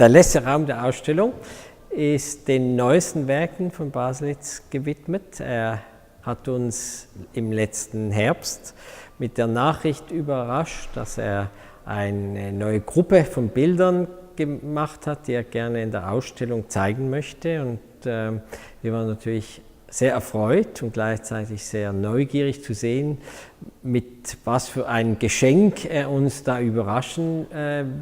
Der letzte Raum der Ausstellung ist den neuesten Werken von Baselitz gewidmet. Er hat uns im letzten Herbst mit der Nachricht überrascht, dass er eine neue Gruppe von Bildern gemacht hat, die er gerne in der Ausstellung zeigen möchte. Und wir waren natürlich sehr erfreut und gleichzeitig sehr neugierig zu sehen, mit was für ein Geschenk er uns da überraschen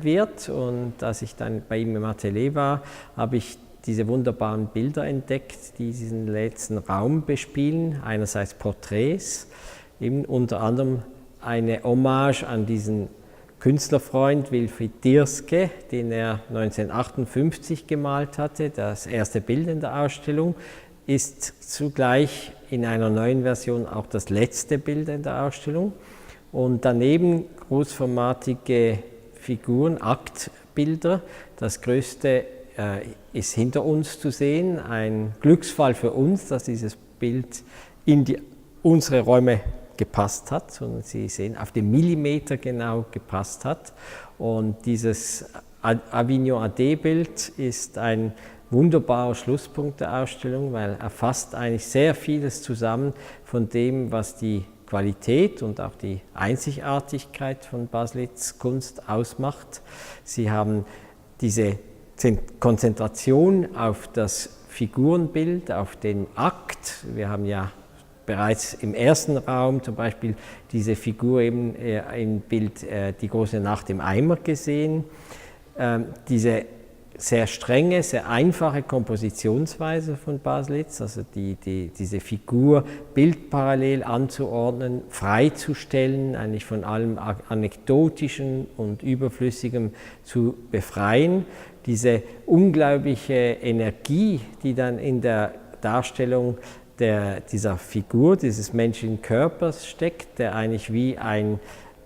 wird. Und als ich dann bei ihm im Atelier war, habe ich diese wunderbaren Bilder entdeckt, die diesen letzten Raum bespielen. Einerseits Porträts, eben unter anderem eine Hommage an diesen Künstlerfreund Wilfried Dierske, den er 1958 gemalt hatte. Das erste Bild in der Ausstellung ist zugleich in einer neuen Version auch das letzte Bild in der Ausstellung. Und daneben großformatige Figuren, Aktbilder. Das größte ist hinter uns zu sehen. Ein Glücksfall für uns, dass dieses Bild in unsere Räume gepasst hat. Und Sie sehen, auf den Millimeter genau gepasst hat. Und dieses Avignon AD-Bild ist ein wunderbarer Schlusspunkt der Ausstellung, weil er fasst eigentlich sehr vieles zusammen von dem, was die Qualität und auch die Einzigartigkeit von Baselitz Kunst ausmacht. Sie haben diese Konzentration auf das Figurenbild, auf den Akt. Wir haben ja bereits im ersten Raum zum Beispiel diese Figur eben im Bild Die große Nacht im Eimer gesehen. Diese sehr strenge, sehr einfache Kompositionsweise von Baselitz, also diese Figur bildparallel anzuordnen, freizustellen, eigentlich von allem Anekdotischen und Überflüssigem zu befreien. Diese unglaubliche Energie, die dann in der Darstellung dieser Figur, dieses menschlichen Körpers steckt, der eigentlich wie ein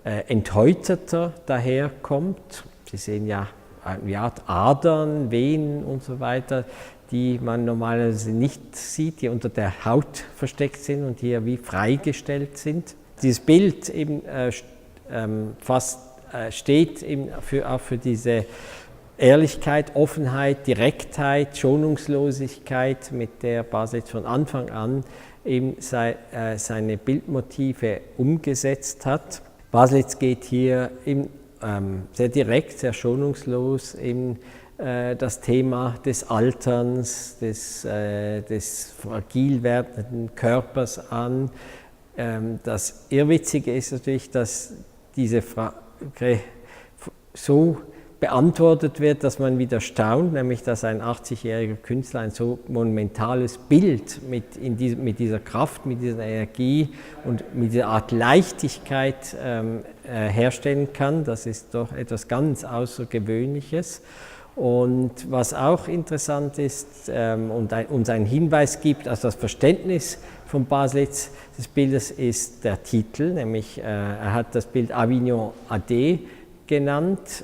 Enthäuterter daherkommt. Sie sehen ja eine Art Adern, Venen und so weiter, die man normalerweise nicht sieht, die unter der Haut versteckt sind und hier wie freigestellt sind. Dieses Bild eben steht eben auch für diese Ehrlichkeit, Offenheit, Direktheit, Schonungslosigkeit, mit der Baselitz von Anfang an eben seine Bildmotive umgesetzt hat. Baselitz geht hier eben sehr direkt, sehr schonungslos eben das Thema des Alterns, des fragil werdenden Körpers an. Das Irrwitzige ist natürlich, dass diese Frage so beantwortet wird, dass man wieder staunt, nämlich dass ein 80-jähriger Künstler ein so monumentales Bild mit dieser Kraft, mit dieser Energie und mit dieser Art Leichtigkeit herstellen kann. Das ist doch etwas ganz Außergewöhnliches. Und was auch interessant ist und uns einen Hinweis gibt, also das Verständnis von Baselitz des Bildes ist der Titel, nämlich er hat das Bild Avignon AD genannt.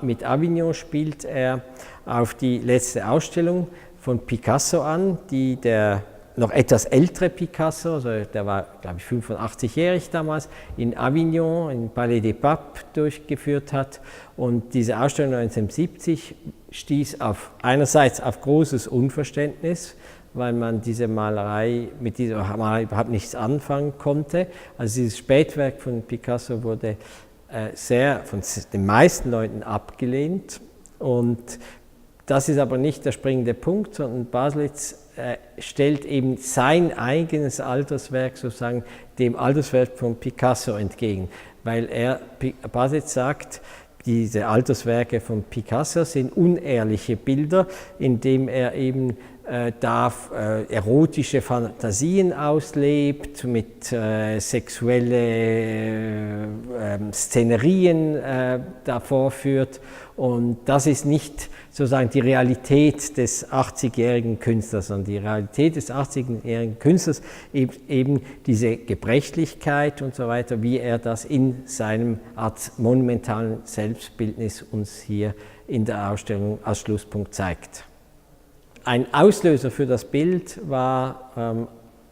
Mit Avignon spielt er auf die letzte Ausstellung von Picasso an, die der noch etwas ältere Picasso, also der war, glaube ich, 85-jährig damals, in Avignon, im Palais des Papes durchgeführt hat. Und diese Ausstellung 1970 stieß einerseits auf großes Unverständnis, weil man mit dieser Malerei überhaupt nichts anfangen konnte. Also dieses Spätwerk von Picasso wurde von den meisten Leuten abgelehnt. Und das ist aber nicht der springende Punkt, sondern Baselitz stellt eben sein eigenes Alterswerk sozusagen dem Alterswerk von Picasso entgegen, weil Baselitz sagt, diese Alterswerke von Picasso sind unehrliche Bilder, indem er eben erotische Fantasien auslebt, mit sexuelle Szenerien da vorführt. Und das ist nicht sozusagen die Realität des 80-jährigen Künstlers, sondern die Realität des 80-jährigen Künstlers eben diese Gebrechlichkeit und so weiter, wie er das in seinem Art monumentalen Selbstbildnis uns hier in der Ausstellung als Schlusspunkt zeigt. Ein Auslöser für das Bild war,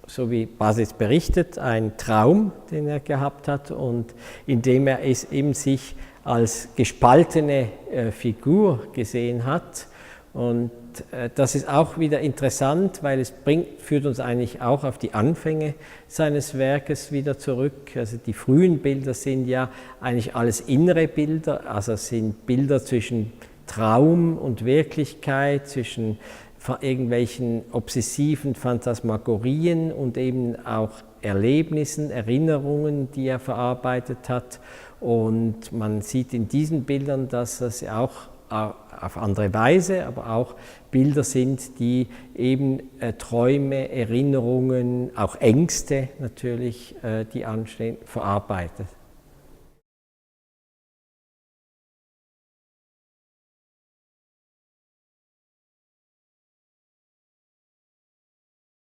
so wie Baselitz berichtet, ein Traum, den er gehabt hat und in dem er es eben sich als gespaltene Figur gesehen hat. Und das ist auch wieder interessant, weil es führt uns eigentlich auch auf die Anfänge seines Werkes wieder zurück. Also die frühen Bilder sind ja eigentlich alles innere Bilder, also sind Bilder zwischen Traum und Wirklichkeit, zwischen irgendwelchen obsessiven Phantasmagorien und eben auch Erlebnissen, Erinnerungen, die er verarbeitet hat. Und man sieht in diesen Bildern, dass das auch auf andere Weise, aber auch Bilder sind, die eben Träume, Erinnerungen, auch Ängste natürlich, die anstehen, verarbeitet.